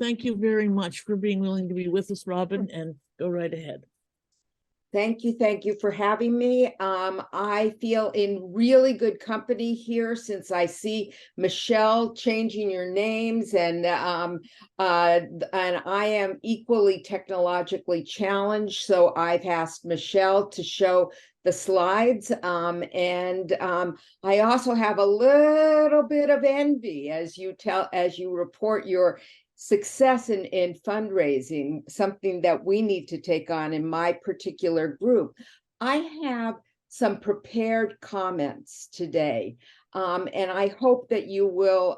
Thank you very much for being willing to be with us, Robin, and go right ahead. Thank you for having me. I feel in really good company here since I see Michelle changing your names, and I am equally technologically challenged. So I've asked Michelle to show the slides, and I also have a little bit of envy as you report your success in fundraising, something that we need to take on in my particular group. I have some prepared comments today, and I hope that you will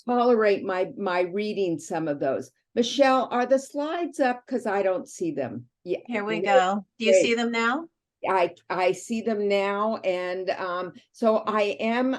tolerate my reading some of those. Michelle, are the slides up? Because I don't see them. Yeah, here we go. Do you see them now? I see them now, and so I am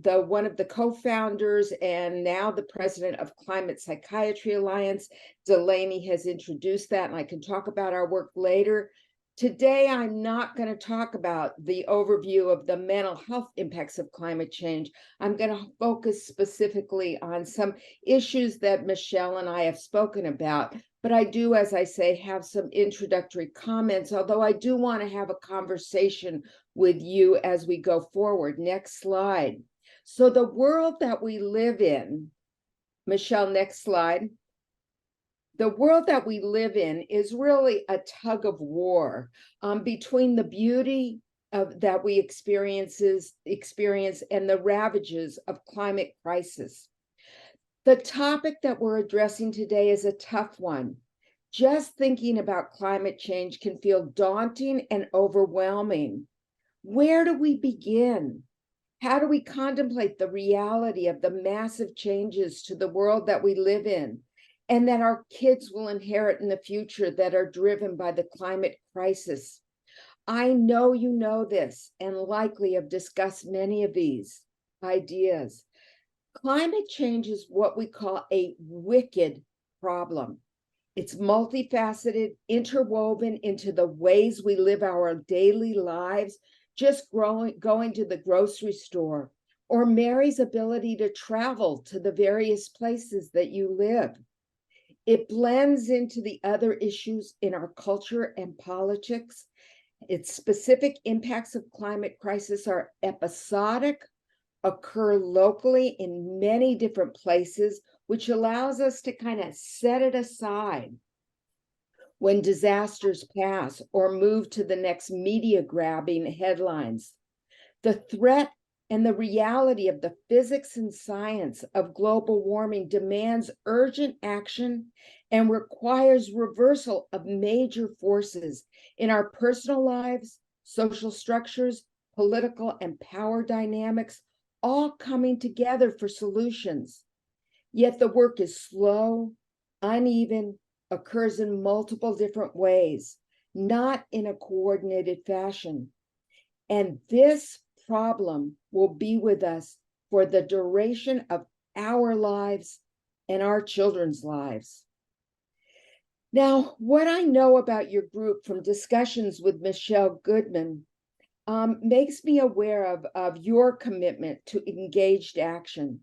one of the co-founders and now the president of Climate Psychiatry Alliance. Delaney has introduced that, and I can talk about our work later. Today, I'm not going to talk about the overview of the mental health impacts of climate change. I'm going to focus specifically on some issues that Michelle and I have spoken about. But I do, as I say, have some introductory comments, although I do want to have a conversation with you as we go forward. Next slide. So the world that we live in, Michelle, next slide. The world that we live in is really a tug of war between the beauty that we experience and the ravages of climate crisis. The topic that we're addressing today is a tough one. Just thinking about climate change can feel daunting and overwhelming. Where do we begin? How do we contemplate the reality of the massive changes to the world that we live in and that our kids will inherit in the future that are driven by the climate crisis? I know you know this and likely have discussed many of these ideas. Climate change is what we call a wicked problem. It's multifaceted, interwoven into the ways we live our daily lives, just going to the grocery store, or Mary's ability to travel to the various places that you live. It blends into the other issues in our culture and politics. Its specific impacts of climate crisis are episodic, occur locally in many different places, which allows us to kind of set it aside when disasters pass or move to the next media grabbing headlines. The threat and the reality of the physics and science of global warming demands urgent action and requires reversal of major forces in our personal lives, social structures, political and power dynamics, all coming together for solutions. Yet the work is slow, uneven, occurs in multiple different ways, not in a coordinated fashion. And this problem will be with us for the duration of our lives and our children's lives. Now, what I know about your group from discussions with Michelle Goodman makes me aware of your commitment to engaged action.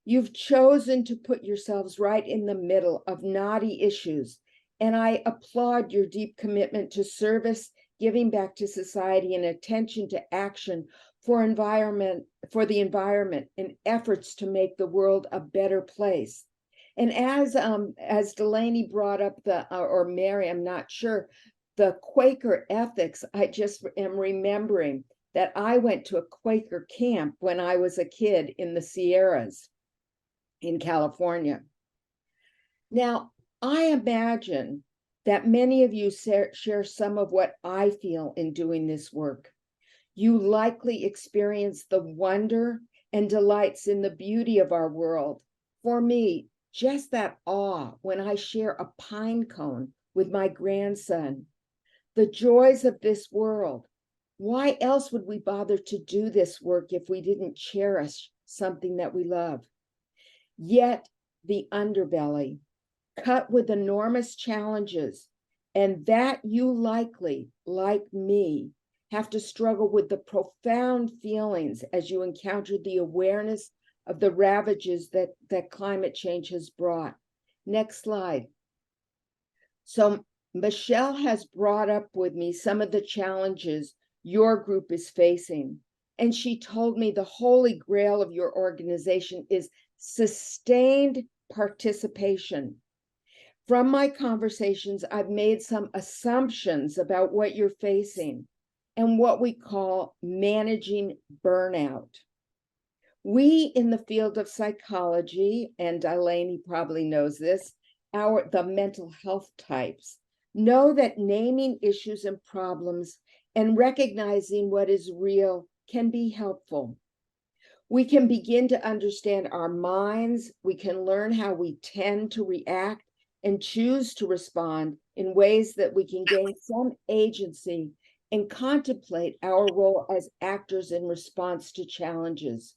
You've chosen to put yourselves right in the middle of knotty issues, and I applaud your deep commitment to service, giving back to society, and attention to action for the environment and efforts to make the world a better place. And as Delaney brought up or Mary, I'm not sure, the Quaker ethics, I just am remembering that I went to a Quaker camp when I was a kid in the Sierras in California. Now, I imagine that many of you share some of what I feel in doing this work. You likely experience the wonder and delights in the beauty of our world. For me, just that awe when I share a pine cone with my grandson. The joys of this world. Why else would we bother to do this work if we didn't cherish something that we love? Yet the underbelly, cut with enormous challenges, and that you likely, like me, have to struggle with the profound feelings as you encounter the awareness of the ravages that climate change has brought. Next slide. So Michelle has brought up with me some of the challenges your group is facing. And she told me the holy grail of your organization is sustained participation. From my conversations, I've made some assumptions about what you're facing and what we call managing burnout. We in the field of psychology, and Delaney probably knows this, the mental health types, know that naming issues and problems and recognizing what is real can be helpful. We can begin to understand our minds. We can learn how we tend to react and choose to respond in ways that we can gain some agency and contemplate our role as actors in response to challenges.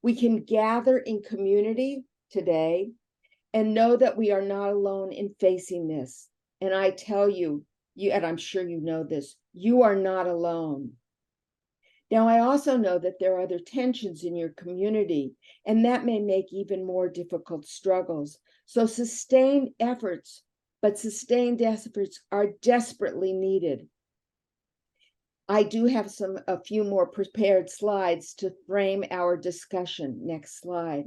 We can gather in community today and know that we are not alone in facing this. And I tell you, and I'm sure you know this, you are not alone. Now, I also know that there are other tensions in your community, and that may make even more difficult struggles. So sustained efforts are desperately needed. I do have a few more prepared slides to frame our discussion. Next slide.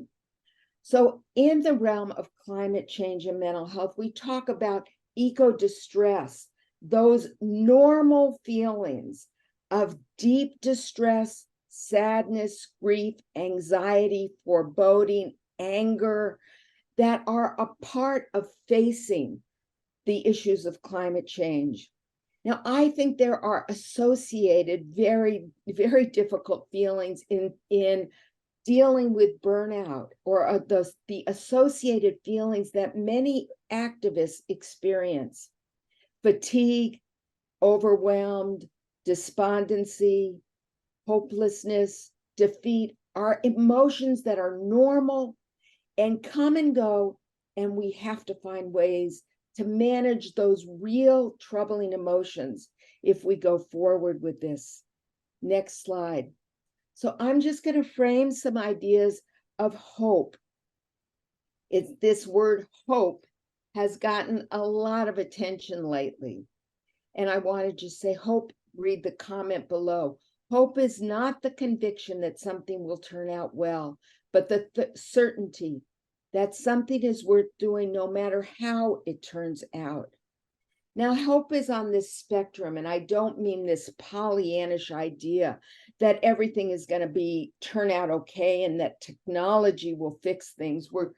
So in the realm of climate change and mental health, we talk about eco-distress, those normal feelings of deep distress, sadness, grief, anxiety, foreboding, anger, that are a part of facing the issues of climate change. Now, I think there are associated very, very difficult feelings in dealing with burnout, or the associated feelings that many activists experience: fatigue, overwhelmed, despondency, hopelessness, defeat are emotions that are normal and come and go, and we have to find ways to manage those real troubling emotions if we go forward with this. Next slide. So I'm just going to frame some ideas of hope. This word hope has gotten a lot of attention lately. And I want to just say hope, read the comment below. Hope is not the conviction that something will turn out well, but the certainty that something is worth doing no matter how it turns out. Now, hope is on this spectrum, and I don't mean this Pollyannish idea that everything is going to turn out okay and that technology will fix things. We're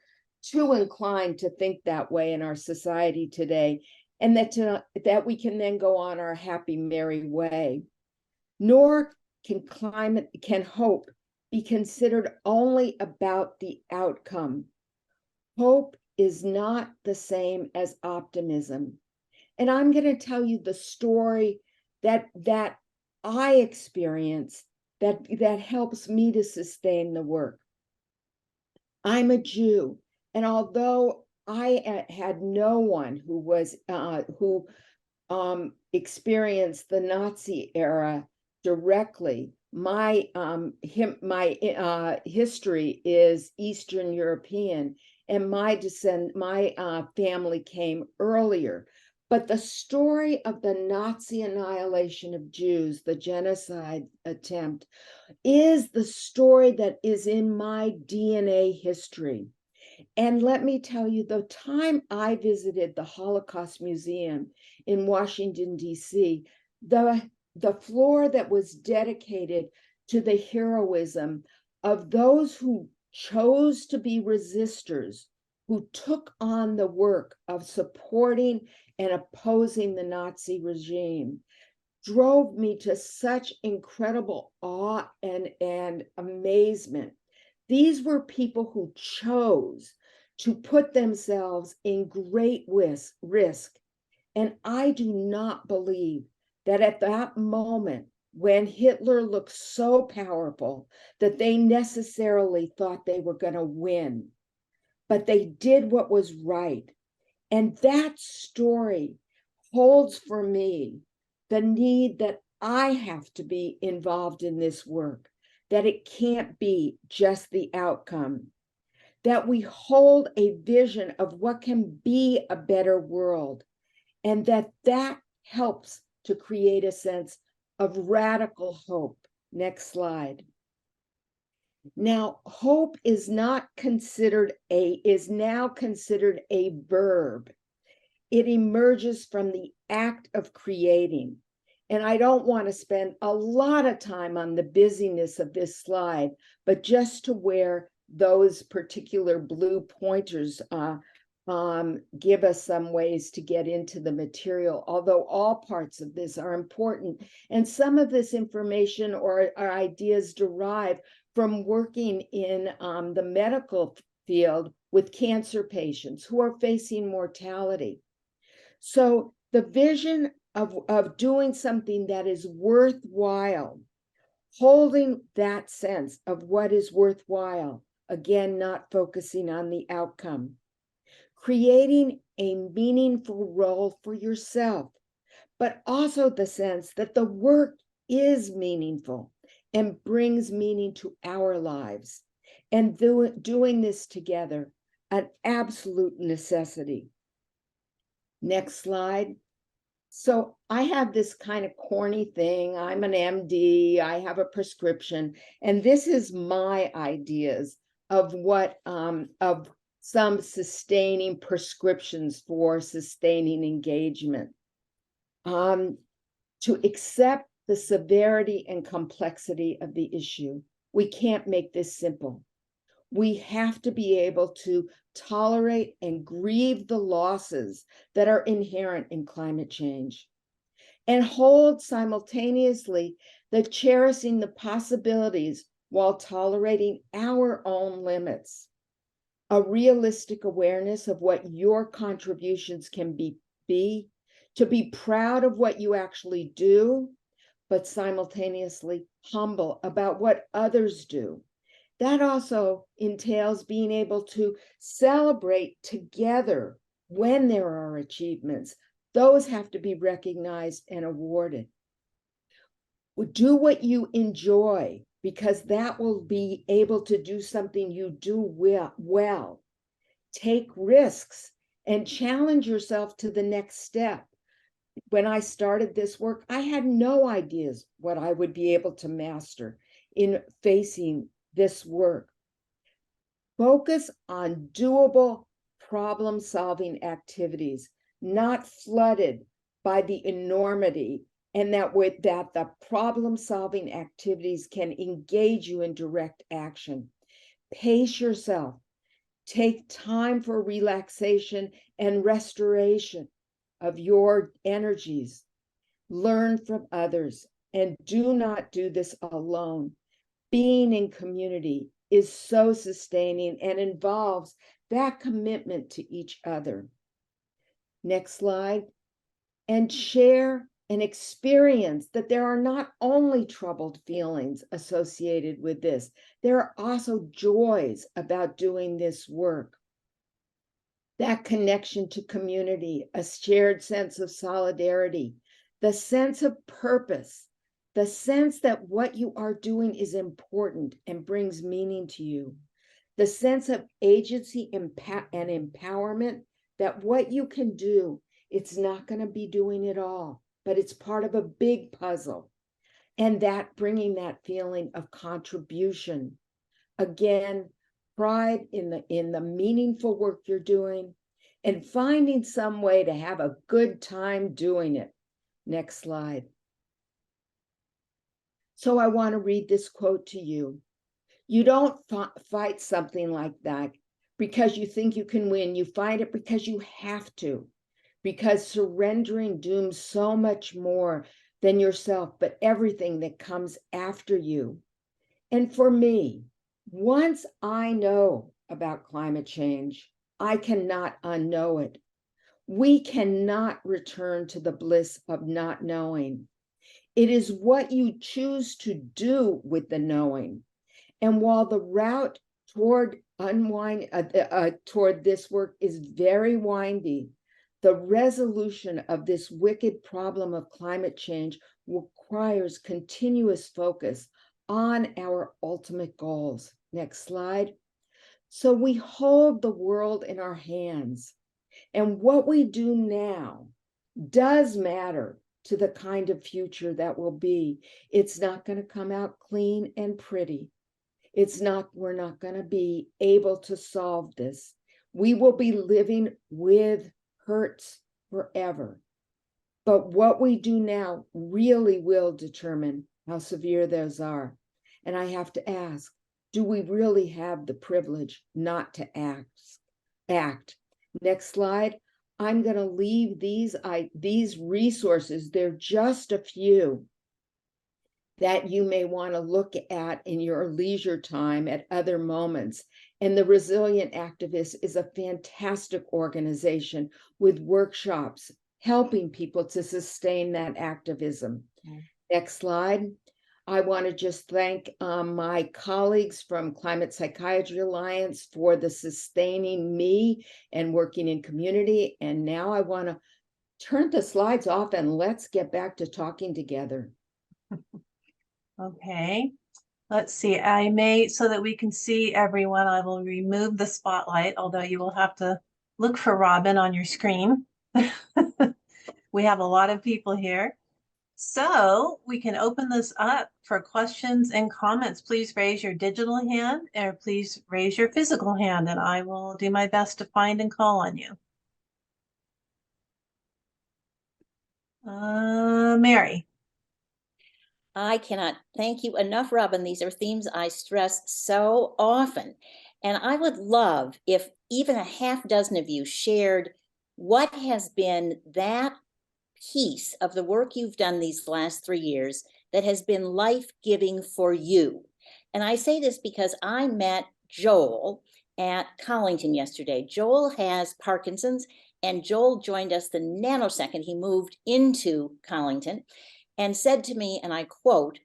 too inclined to think that way in our society today, and that we can then go on our happy, merry way. Nor can hope be considered only about the outcome. Hope is not the same as optimism. And I'm going to tell you the story that I experienced that helps me to sustain the work. I'm a Jew, and although I had no one who experienced the Nazi era directly, my history is Eastern European, and my family came earlier. But the story of the Nazi annihilation of Jews, the genocide attempt, is the story that is in my DNA history. And let me tell you, the time I visited the Holocaust Museum in Washington, D.C., the floor that was dedicated to the heroism of those who chose to be resistors, who took on the work of supporting and opposing the Nazi regime, drove me to such incredible awe and amazement. These were people who chose to put themselves in great risk. And I do not believe that at that moment, when Hitler looked so powerful, that they necessarily thought they were going to win. But they did what was right. And that story holds for me the need that I have to be involved in this work, that it can't be just the outcome. that we hold a vision of what can be a better world, and that helps to create a sense of radical hope. Next slide. Now, hope is now considered a verb. It emerges from the act of creating. And I don't want to spend a lot of time on the busyness of this slide, but just to where those particular blue pointers give us some ways to get into the material, although all parts of this are important. And some of this information or ideas derive from working in the medical field with cancer patients who are facing mortality. So the vision of doing something that is worthwhile, holding that sense of what is worthwhile, again, not focusing on the outcome, creating a meaningful role for yourself, but also the sense that the work is meaningful and brings meaning to our lives, and doing this together, an absolute necessity. Next slide. So I have this kind of corny thing. I'm an MD, I have a prescription, and this is my ideas of what, of some sustaining prescriptions for sustaining engagement. To accept the severity and complexity of the issue. We can't make this simple. We have to be able to tolerate and grieve the losses that are inherent in climate change, and hold simultaneously the cherishing the possibilities while tolerating our own limits. A realistic awareness of what your contributions can be, to be proud of what you actually do, but simultaneously humble about what others do. That also entails being able to celebrate together when there are achievements. Those have to be recognized and awarded. Do what you enjoy, because that will be able to do something you do well. Take risks and challenge yourself to the next step. When I started this work, I had no ideas what I would be able to master in facing this work. Focus on doable problem-solving activities, not flooded by the enormity, and that the problem-solving activities can engage you in direct action. Pace yourself. Take time for relaxation and restoration of your energies. Learn from others, and do not do this alone. Being in community is so sustaining and involves that commitment to each other. Next slide. And share an experience that there are not only troubled feelings associated with this, there are also joys about doing this work. That connection to community, a shared sense of solidarity, the sense of purpose, the sense that what you are doing is important and brings meaning to you, the sense of agency and empowerment, that what you can do, it's not going to be doing it all, but it's part of a big puzzle, and that bringing that feeling of contribution. Again, pride in the meaningful work you're doing, and finding some way to have a good time doing it. Next slide. So I want to read this quote to you. You don't fight something like that because you think you can win. You fight it because you have to, because surrendering dooms so much more than yourself, but everything that comes after you. And for me, once I know about climate change, I cannot unknow it. We cannot return to the bliss of not knowing. It is what you choose to do with the knowing. And while the route toward toward this work is very windy, the resolution of this wicked problem of climate change requires continuous focus on our ultimate goals. Next slide. So we hold the world in our hands. And what we do now does matter to the kind of future that will be. It's not going to come out clean and pretty. We're not going to be able to solve this. We will be living with hurts forever. But what we do now really will determine how severe those are. And I have to ask, do we really have the privilege not to act? Next slide. I'm going to leave these resources. They're just a few that you may want to look at in your leisure time at other moments. And the Resilient Activist is a fantastic organization with workshops helping people to sustain that activism. Okay. Next slide. I want to just thank my colleagues from Climate Psychiatry Alliance for the sustaining me and working in community. And now I want to turn the slides off and let's get back to talking together. Okay, let's see. I may, so that we can see everyone, I will remove the spotlight, although you will have to look for Robin on your screen. We have a lot of people here. So we can open this up for questions and comments. Please raise your digital hand or please raise your physical hand and I will do my best to find and call on you. Mary. I cannot thank you enough, Robin. These are themes I stress so often. And I would love if even a half dozen of you shared what has been that piece of the work you've done these last 3 years that has been life-giving for you. And I say this because I met Joel at Collington yesterday. Joel has Parkinson's, and Joel joined us the nanosecond he moved into Collington and said to me, and I quote,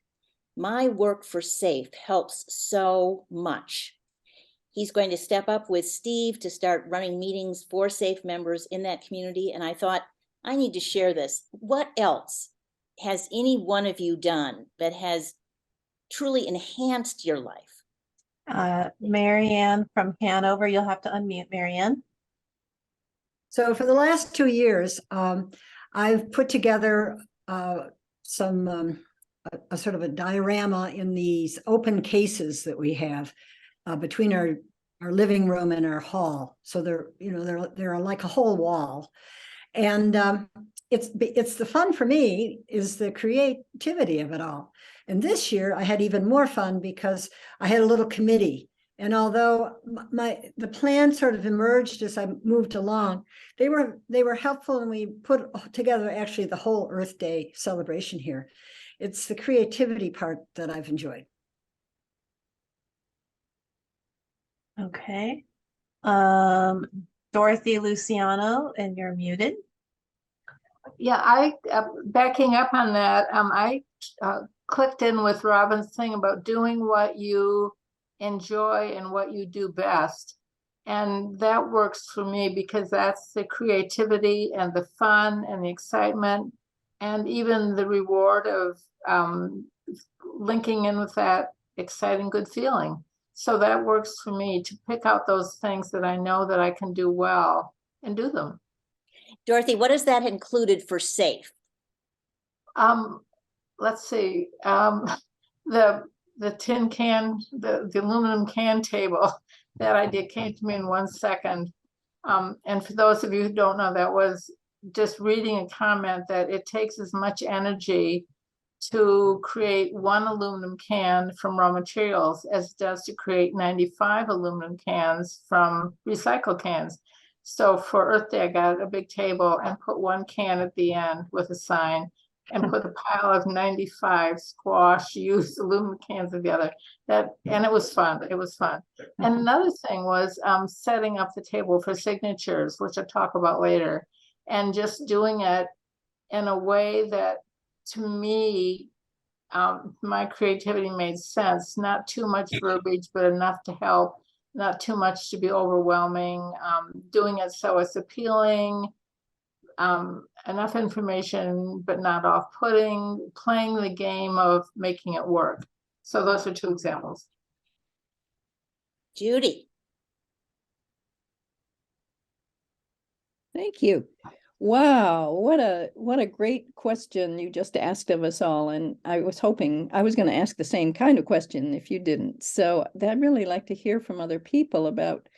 "My work for SAFE helps so much." He's going to step up with Steve to start running meetings for SAFE members in that community. And I thought, I need to share this. What else has any one of you done that has truly enhanced your life? Marianne from Hanover, you'll have to unmute, Marianne. So for the last 2 years, I've put together some a sort of a diorama in these open cases that we have between our living room and our hall. So they're like a whole wall. And it's the fun for me is the creativity of it all. And this year I had even more fun because I had a little committee. And although the plan sort of emerged as I moved along, they were helpful, and we put together actually the whole Earth Day celebration here. It's the creativity part that I've enjoyed. Okay. Dorothy Luciano, and you're muted. Yeah, backing up on that, I clicked in with Robin's thing about doing what you enjoy and what you do best. And that works for me because that's the creativity and the fun and the excitement and even the reward of linking in with that exciting, good feeling. So that works for me to pick out those things that I know that I can do well and do them. Dorothy, what has that included for SAFE? Let's see, the tin can, the aluminum can table, that idea came to me in 1 second. And for those of you who don't know, that was just reading a comment that it takes as much energy to create 1 aluminum can from raw materials as it does to create 95 aluminum cans from recycled cans. So for Earth Day, I got a big table and put 1 can at the end with a sign and put a pile of 95 squash used aluminum cans together. And it was fun. It was fun. And another thing was setting up the table for signatures, which I'll talk about later, and just doing it in a way that, to me, my creativity made sense. Not too much verbiage, but enough to help. Not too much to be overwhelming. Doing it so it's appealing. Enough information, but not off-putting. Playing the game of making it work. So those are 2 examples. Judy. Thank you. Wow, what a great question you just asked of us all. And I was hoping I was going to ask the same kind of question if you didn't. So I'd really like to hear from other people about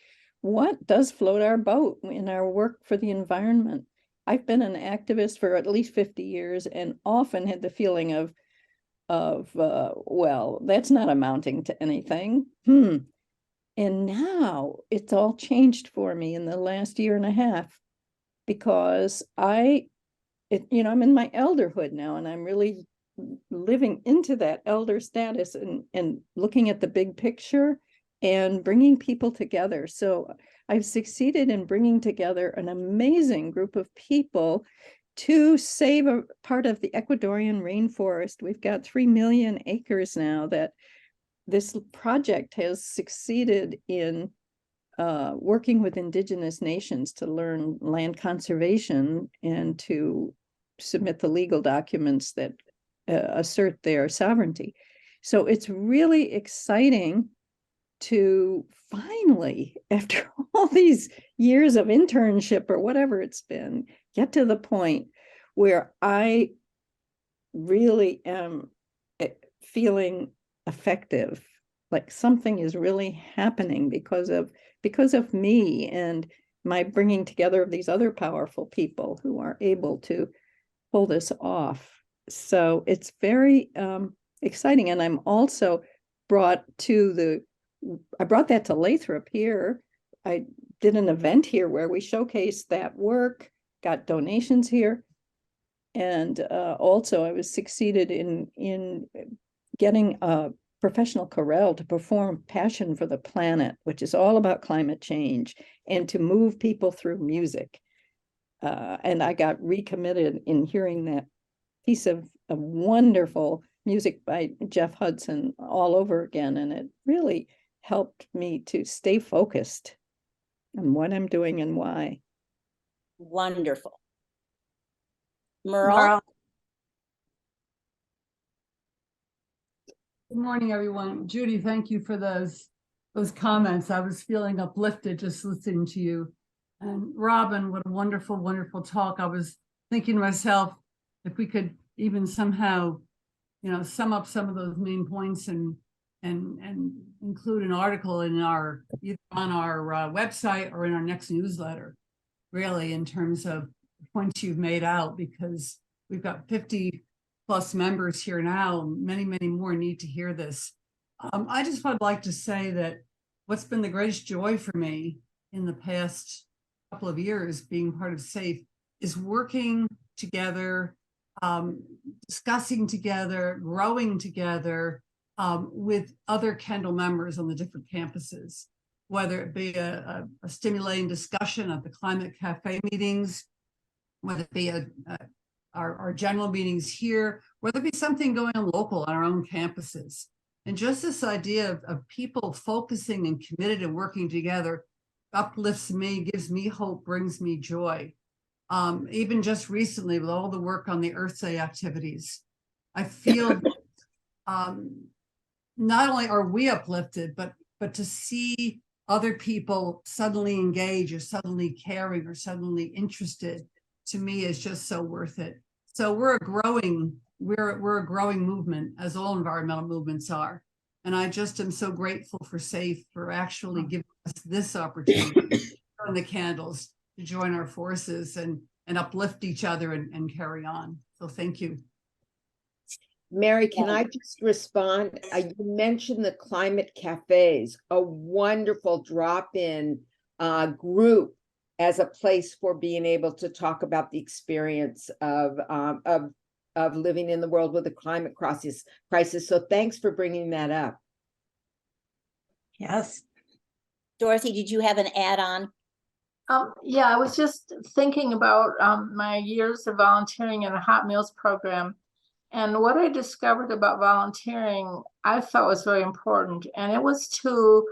what does float our boat in our work for the environment. I've been an activist for at least 50 years and often had the feeling of well, that's not amounting to anything. And now it's all changed for me in the last year and a half, because I'm in my elderhood now, and I'm really living into that elder status and looking at the big picture and bringing people together. So I've succeeded in bringing together an amazing group of people to save a part of the Ecuadorian rainforest. We've got 3 million acres now that this project has succeeded in working with indigenous nations to learn land conservation and to submit the legal documents that assert their sovereignty. So it's really exciting to finally, after all these years of internship or whatever it's been, get to the point where I really am feeling effective, like something is really happening because of me and my bringing together of these other powerful people who are able to pull this off. So it's very exciting. And I'm also I brought that to Lathrop here. I did an event here where we showcased that work, got donations here. And also I was succeeded in getting a professional chorale to perform Passion for the Planet, which is all about climate change, and to move people through music. And I got recommitted in hearing that piece of wonderful music by Jeff Hudson all over again. And it really helped me to stay focused on what I'm doing and why. Wonderful. Merle? Merle, Good morning, everyone. Judy, thank you for those comments. I was feeling uplifted just listening to you. And Robin, what a wonderful, wonderful talk. I was thinking to myself, if we could even somehow, sum up some of those main points and include an article in either on our website or in our next newsletter, really, in terms of points you've made out, because we've got 50 plus members here now. Many, many more need to hear this. I just would like to say that what's been the greatest joy for me in the past couple of years being part of SAFE is working together, discussing together, growing together with other Kendall members on the different campuses, whether it be a stimulating discussion at the Climate Cafe meetings, whether it be our general meetings here, whether it be something going on local on our own campuses. And just this idea of people focusing and committed and working together uplifts me, gives me hope, brings me joy. Even just recently with all the work on the Earth Day activities, I feel not only are we uplifted, but to see other people suddenly engage or suddenly caring or suddenly interested, to me is just so worth it. So we're a growing movement, as all environmental movements are. And I just am so grateful for SAFE for actually giving us this opportunity to burn the candles, to join our forces and uplift each other and carry on. So thank you. Mary, can I just respond? You mentioned the climate cafes, a wonderful drop-in group as a place for being able to talk about the experience of living in the world with a climate crisis. So thanks for bringing that up. yes. Dorothy, did you have an add-on? Yeah, I was just thinking about my years of volunteering in a hot meals program. And what I discovered about volunteering, I felt was very important. And it was to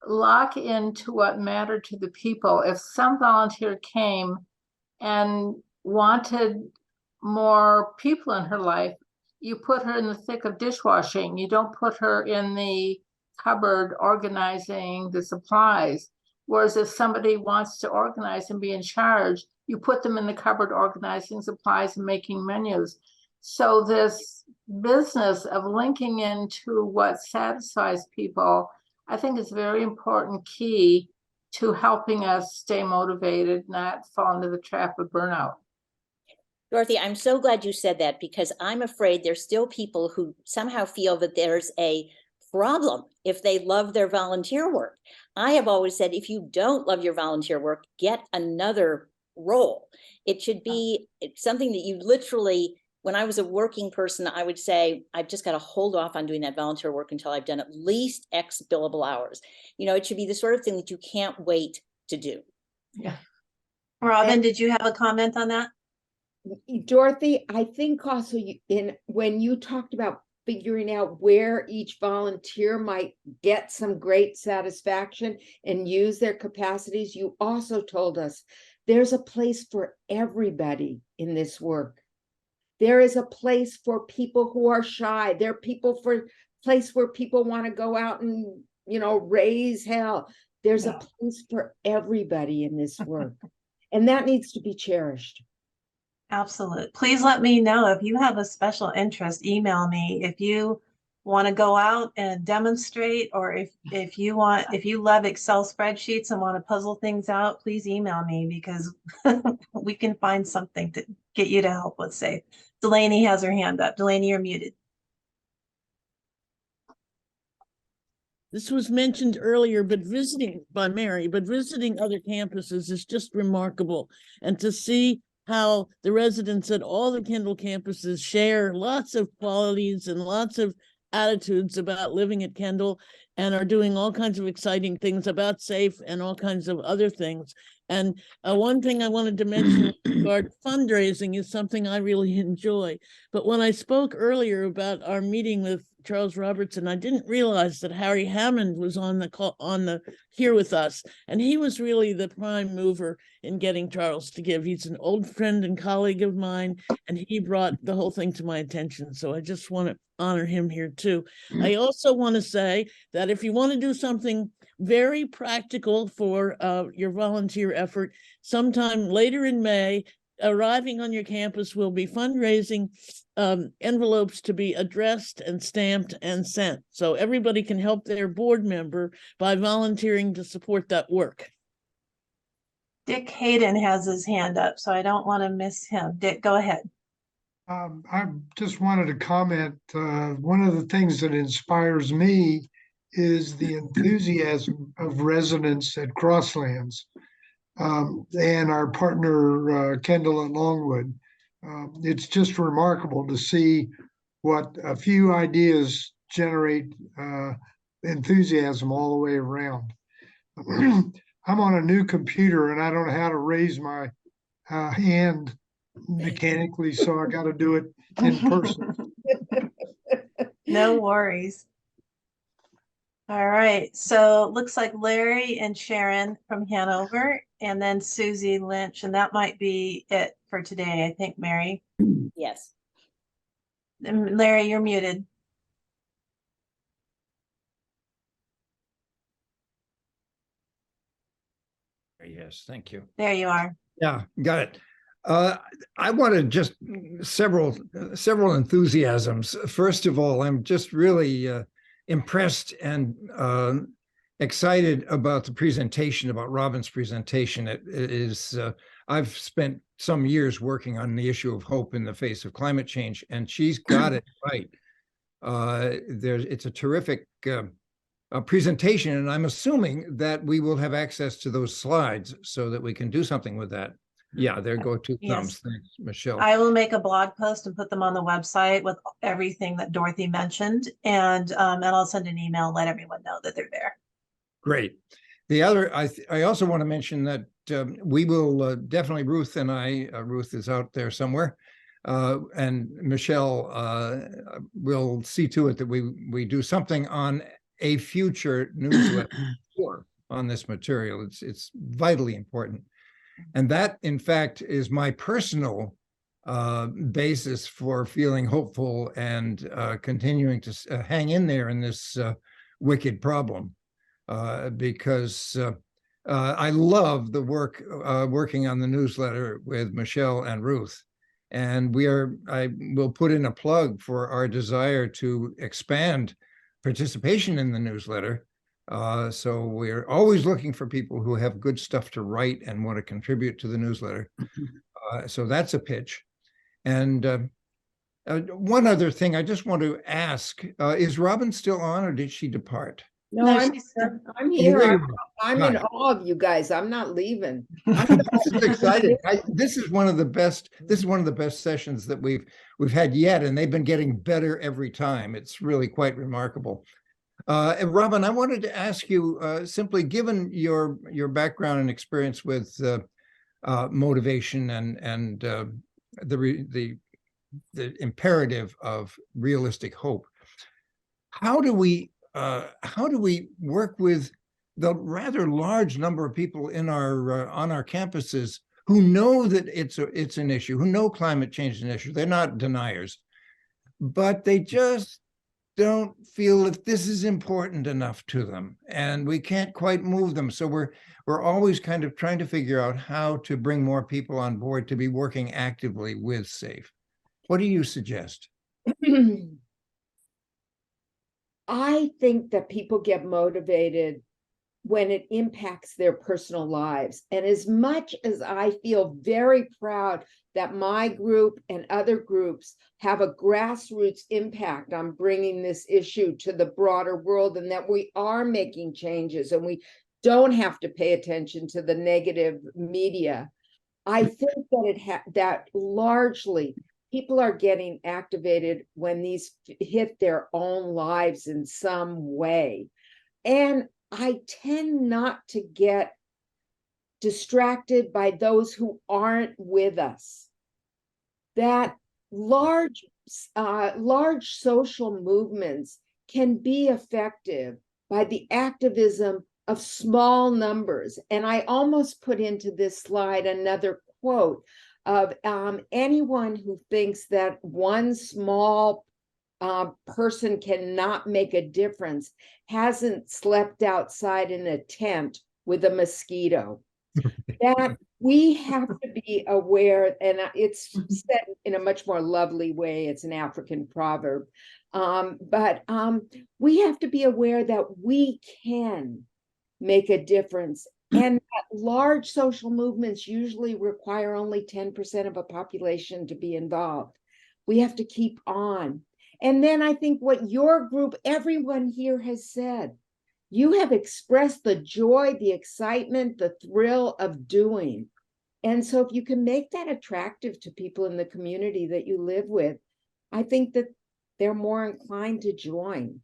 lock into what mattered to the people. If some volunteer came and wanted more people in her life, you put her in the thick of dishwashing. You don't put her in the cupboard organizing the supplies. Whereas if somebody wants to organize and be in charge, you put them in the cupboard organizing supplies and making menus. So this business of linking into what satisfies people, I think is a very important key to helping us stay motivated, not fall into the trap of burnout. Dorothy, I'm so glad you said that, because I'm afraid there's still people who somehow feel that there's a problem if they love their volunteer work. I have always said, if you don't love your volunteer work, get another role. It should be something that you literally, when I was a working person, I would say, I've just got to hold off on doing that volunteer work until I've done at least X billable hours. You know, it should be the sort of thing that you can't wait to do. Yeah. Robin, did you have a comment on that? Dorothy, I think also when you talked about figuring out where each volunteer might get some great satisfaction and use their capacities, you also told us there's a place for everybody in this work. There is a place for people who are shy. There are place where people want to go out and, you know, raise hell. There's a place for everybody in this work. And that needs to be cherished. Absolutely. Please let me know if you have a special interest. Email me if you want to go out and demonstrate, or if you love Excel spreadsheets and want to puzzle things out, please email me, because we can find something to get you to help with SAFE. Delaney has her hand up. Delaney, you're muted. This was mentioned earlier, but visiting other campuses is just remarkable. And to see how the residents at all the Kendall campuses share lots of qualities and lots of attitudes about living at Kendall, and are doing all kinds of exciting things about SAFE and all kinds of other things. And one thing I wanted to mention with regard to fundraising is something I really enjoy. But when I spoke earlier about our meeting with Charles Robertson, I didn't realize that Harry Hammond was on the call, here with us, and he was really the prime mover in getting Charles to give. He's an old friend and colleague of mine, and he brought the whole thing to my attention. So I just want to honor him here too. I also want to say that if you want to do something very practical for your volunteer effort, sometime later in May, arriving on your campus will be fundraising envelopes to be addressed and stamped and sent. So everybody can help their board member by volunteering to support that work. Dick Hayden has his hand up, so I don't want to miss him. Dick, go ahead. I just wanted to comment. One of the things that inspires me is the enthusiasm of residents at Crosslands and our partner Kendall at Longwood. It's just remarkable to see what a few ideas generate enthusiasm all the way around. I'm on a new computer and I don't know how to raise my hand mechanically, so I got to do it in person. No worries. All right, so it looks like Larry and Sharon from Hanover, and then Susie Lynch, and that might be it for today, I think, Mary. Yes. And Larry, you're muted. Yes, thank you. There you are. Yeah, got it. I wanted just several enthusiasms. First of all, I'm just really impressed and excited about the presentation, about Robin's presentation. It is, I've spent some years working on the issue of hope in the face of climate change, and she's got it right. It's a terrific presentation, and I'm assuming that we will have access to those slides so that we can do something with that. Yeah, there go two thumbs. Yes. Thanks, Michelle. I will make a blog post and put them on the website with everything that Dorothy mentioned, and I'll send an email, let everyone know that they're there. Great. The other, I also want to mention that we will definitely, Ruth and I, Ruth is out there somewhere, and Michelle will see to it that we do something on a future newsletter on this material. It's vitally important. And that, in fact, is my personal basis for feeling hopeful and continuing to hang in there in this wicked problem. Because I love the work working on the newsletter with Michelle and Ruth. And I will put in a plug for our desire to expand participation in the newsletter. So we're always looking for people who have good stuff to write and want to contribute to the newsletter. So that's a pitch. And one other thing I just want to ask, is Robin still on or did she depart? No, No, I'm she's here. I'm Oh, here. there you I'm are. in Hi. awe of you guys. I'm not leaving. This is exciting. This is one of the best. This is one of the best sessions that we've had yet, and they've been getting better every time. It's really quite remarkable. And Robin, I wanted to ask you, simply given your background and experience with motivation and the imperative of realistic hope, how do we work with the rather large number of people in our on our campuses who know that it's an issue, who know climate change is an issue? They're not deniers, but they just don't feel that this is important enough to them, and we can't quite move them. So we're always kind of trying to figure out how to bring more people on board to be working actively with SAFE. What do you suggest? I think that people get motivated when it impacts their personal lives. And as much as I feel very proud that my group and other groups have a grassroots impact on bringing this issue to the broader world, and that we are making changes and we don't have to pay attention to the negative media, I think that that largely people are getting activated when these hit their own lives in some way. And I tend not to get distracted by those who aren't with us. That large social movements can be effective by the activism of small numbers. And I almost put into this slide another quote of anyone who thinks that one small person cannot make a difference hasn't slept outside in a tent with a mosquito. That we have to be aware, and it's said in a much more lovely way. It's an African proverb, but we have to be aware that we can make a difference, and that large social movements usually require only 10% of a population to be involved. We have to keep on. And then I think what your group, everyone here has said, you have expressed the joy, the excitement, the thrill of doing. And so if you can make that attractive to people in the community that you live with, I think that they're more inclined to join.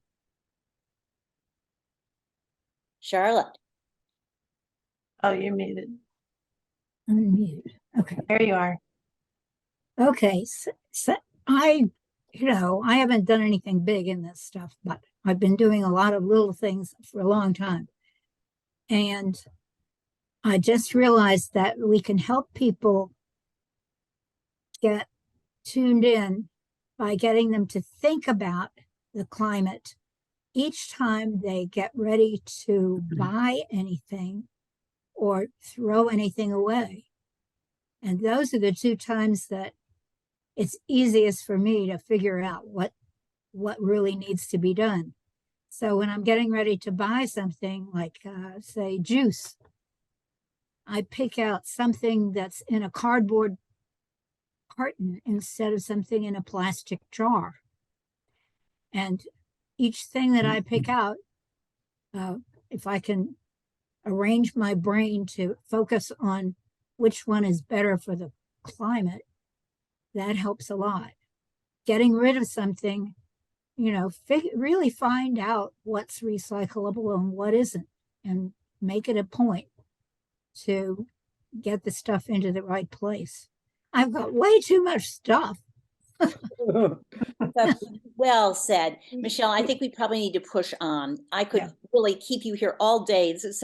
Charlotte. Oh, you're muted. Unmute. Okay. There you are. Okay. So I haven't done anything big in this stuff, but I've been doing a lot of little things for a long time. And I just realized that we can help people get tuned in by getting them to think about the climate each time they get ready to buy anything or throw anything away. And those are the two times that it's easiest for me to figure out what really needs to be done. So when I'm getting ready to buy something like, say, juice, I pick out something that's in a cardboard carton instead of something in a plastic jar. And each thing that I pick out, if I can arrange my brain to focus on which one is better for the climate, that helps a lot. Getting rid of something, really find out what's recyclable and what isn't, and make it a point to get the stuff into the right place. I've got way too much stuff. That's well said. Michelle, I think we probably need to push on. I could really keep you here all day. This is